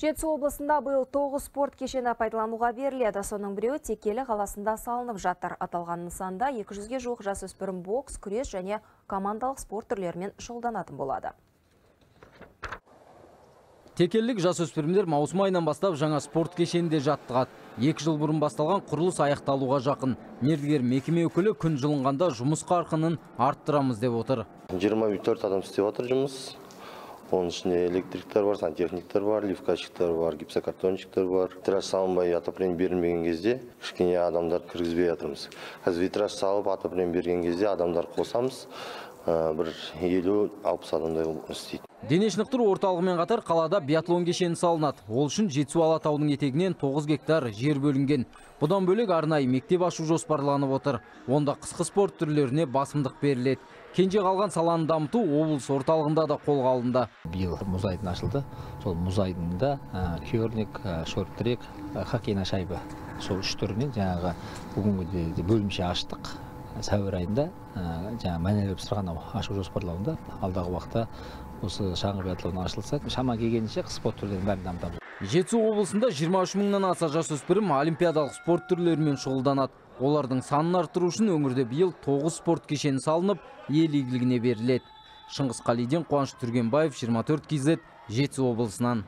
Жетісу облысында биыл 9 спорт кешені пайдалануға беріледі. Соның біреуі Текелі қаласында салынып жатыр. Аталған нысанда 200-ге жуық жасөспірім бокс, күрес және командалық спорт түрлерімен шұғылданатын болады. Текелік жасөспірімдер маусым айынан бастап жаңа спорт кешенінде жаттығады. 2 жыл бұрын басталған құрылыс аяқталуға жақын. Мердігер мекеме өкілі күн жылынғанда жұмыс қарқынын арттырамыз деп отыр. 24 адам істеп отыр жұмыс. Оның ішінде электриктер бар, сантехниктер бар, лифтчиктер бар, гипсокартонщиктер бар. Витраж салынбай отопление берілмеген кезде кішкене адамдар кіргізбей жатырмыз. Қазір витраж салып отопление берген кезде адамдар қосамыз. Бір 50-60 адамдай істейді. Дене шынықтыру орталығымен қатар қалада биатлон кешені салынады. Ол үшін Жетісу Алатаудың етегінен 9 гектар жер бөлінген. Бұдан бөлек арнайы мектеп ашу жоспарланып отыр. Онда қысқы спорт түрлеріне басымдық беріледі. Кенже қалған саланы дамыту облыс орталығында да қолға алынды. Биыл мұз айдыны ашылды. Сол мұз айдынында керлік, шорт-трек, хоккейна шайба. Сол үш түрінен жаңағы бүгінгі бөлімше аштық. Сәуір айында жаңа мәнерлеп сырғанау ашу жоспарлануда. Алдағы уақытта осы шаңғы биатлон ашылса, шама келгенше спорт түрлерін бәрін дамытамыз. Жетісу облысында 23 мыңнан аса жасөспірім олимпиадалық спорт түрлерімен шұғылданады. Олардың санын арттыру үшін өңірде биыл 9 спорт кешені салынып, ел игілігіне беріледі. Шыңғыс Қалиден, Қуаныш Түргенбаев, 24 KZ, Жетісу облысынан.